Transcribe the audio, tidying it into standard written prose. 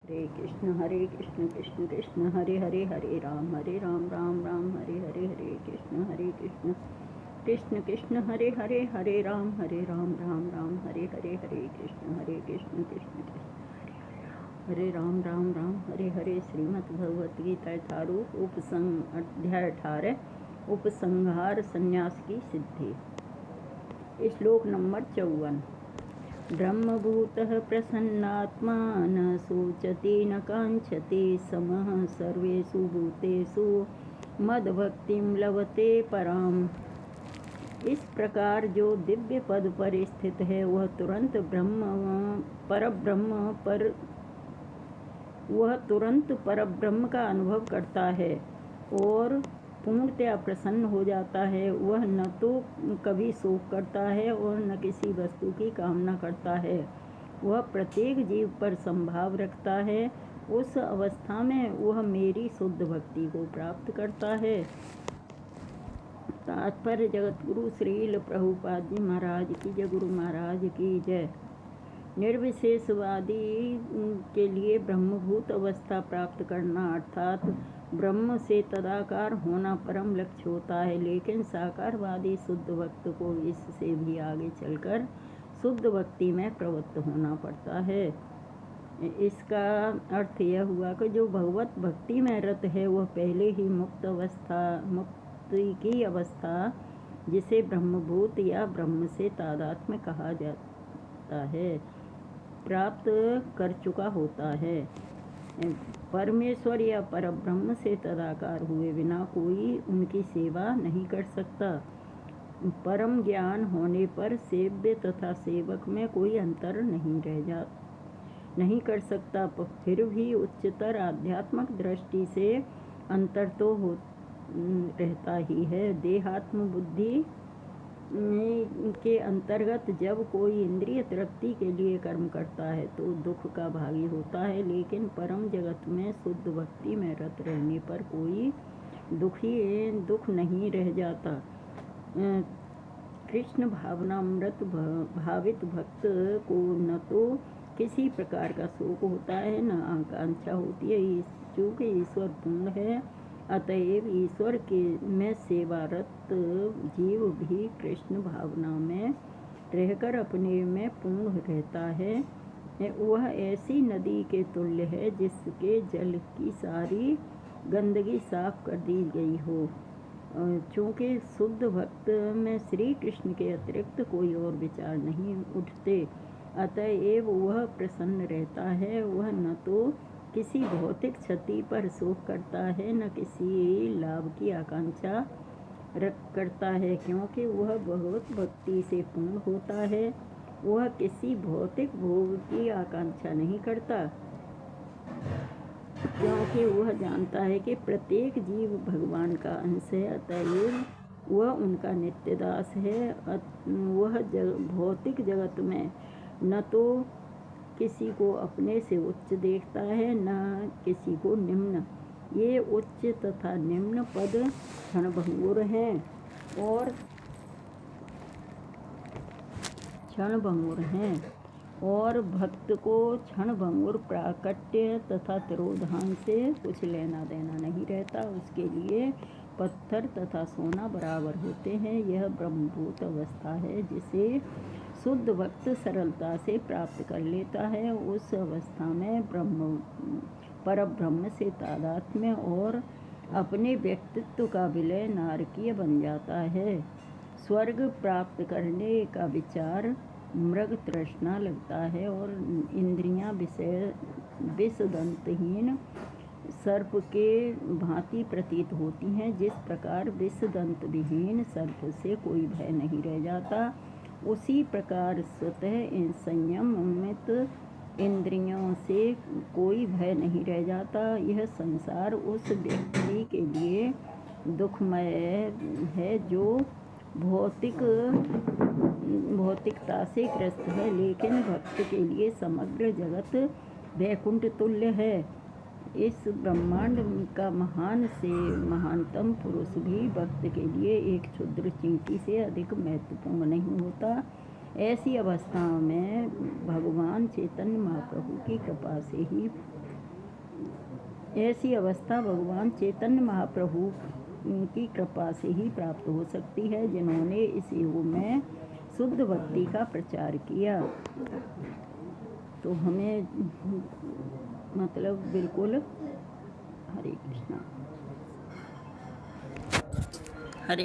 हरे कृष्ण कृष्ण कृष्ण हरे हरे, हरे राम राम राम हरे हरे, हरे कृष्ण कृष्ण कृष्ण हरे हरे, हरे राम राम राम हरे हरे, हरे कृष्ण कृष्ण कृष्ण हरे राम राम हरे हरे। श्रीमद् भगवत गीता यथारूप उपसंग अध्याय 18 उपसंहार संन्यास की सिद्धि। श्लोक नंबर 54। ब्रह्मभूतः प्रसन्नात्मा न शोचति न कांक्षति समः सर्वेषु भूतेषु मद्भक्तिं लभते पराम। इस प्रकार जो दिव्य पद पर स्थित है वह तुरंत परब्रह्म का अनुभव करता है और पूर्णतया प्रसन्न हो जाता है। वह न तो कभी शोक करता है और न किसी वस्तु की कामना करता है। वह प्रत्येक जीव पर संभाव रखता है। उस अवस्था में वह मेरी शुद्ध भक्ति को प्राप्त करता है। तात्पर्य जगतगुरु श्रील प्रभुपाद जी महाराज की जय, गुरु महाराज की जय। निर्विशेषवादी के लिए ब्रह्मभूत अवस्था प्राप्त करना अर्थात ब्रह्म से तदाकार होना परम लक्ष्य होता है, लेकिन साकारवादी शुद्ध भक्त को इससे भी आगे चलकर शुद्ध भक्ति में प्रवृत्त होना पड़ता है। इसका अर्थ यह हुआ कि जो भगवत भक्ति में रत है वह पहले ही मुक्ति की अवस्था जिसे ब्रह्मभूत या ब्रह्म से तादात्म्य कहा जाता है प्राप्त कर चुका होता है। परमेश्वर या परब्रह्म से तदाकार हुए बिना कोई उनकी सेवा नहीं कर सकता। परम ज्ञान होने पर सेव्य तथा सेवक में कोई अंतर नहीं कर सकता। फिर भी उच्चतर आध्यात्मिक दृष्टि से अंतर तो रहता ही है। देहात्म बुद्धि के अंतर्गत जब कोई इंद्रिय तृप्ति के लिए कर्म करता है तो दुख का भागी होता है, लेकिन परम जगत में शुद्ध भक्ति में रत रहने पर कोई दुख नहीं रह जाता। कृष्ण भावनामृत भावित भक्त को न तो किसी प्रकार का शोक होता है न आकांक्षा होती है। चूँकि ईश्वर पूर्ण है, अतएव ईश्वर के में सेवारत जीव भी कृष्ण भावना में रहकर अपने में पूर्ण रहता है। वह ऐसी नदी के तुल्य है जिसके जल की सारी गंदगी साफ कर दी गई हो। चूँकि शुद्ध भक्त में श्री कृष्ण के अतिरिक्त कोई और विचार नहीं उठते, अतएव वह प्रसन्न रहता है। वह न तो किसी भौतिक क्षति पर शोक करता है न किसी लाभ की आकांक्षा करता है, क्योंकि वह भगवत भक्ति से पूर्ण होता है। वह किसी भौतिक भोग की आकांक्षा नहीं करता, क्योंकि वह जानता है कि प्रत्येक जीव भगवान का अंश है, अतएव वह उनका नित्य दास है। वह भौतिक जगत में न तो किसी को अपने से उच्च देखता है न किसी को निम्न। ये उच्च तथा निम्न पद क्षणभंगुर हैं और भक्त को क्षणभंगुर प्राकट्य तथा तिरोधान से कुछ लेना देना नहीं रहता। उसके लिए पत्थर तथा सोना बराबर होते हैं। यह ब्रह्मभूत अवस्था है जिसे शुद्ध भक्त सरलता से प्राप्त कर लेता है। उस अवस्था में परब्रह्म से तादात्म्य और अपने व्यक्तित्व का विलय नारकीय बन जाता है। स्वर्ग प्राप्त करने का विचार मृग तृष्णा लगता है और इंद्रियां विषदंतहीन सर्प के भांति प्रतीत होती हैं। जिस प्रकार विषदंत विहीन सर्प से कोई भय नहीं रह जाता, उसी प्रकार स्वतः संयमित इंद्रियों से कोई भय नहीं रह जाता। यह संसार उस व्यक्ति के लिए दुखमय है जो भौतिकता से ग्रस्त है, लेकिन भक्त के लिए समग्र जगत वैकुंठ तुल्य है। इस ब्रह्मांड का महान से महानतम पुरुष भी भक्त के लिए एक क्षुद्र चींटी से अधिक महत्वपूर्ण नहीं होता। ऐसी अवस्था में भगवान चैतन्य महाप्रभु की कृपा से ही ऐसी अवस्था भगवान चैतन्य महाप्रभु की कृपा से ही प्राप्त हो सकती है, जिन्होंने इस युग में शुद्ध भक्ति का प्रचार किया। तो हमें मतलब बिल्कुल हरे कृष्णा हरे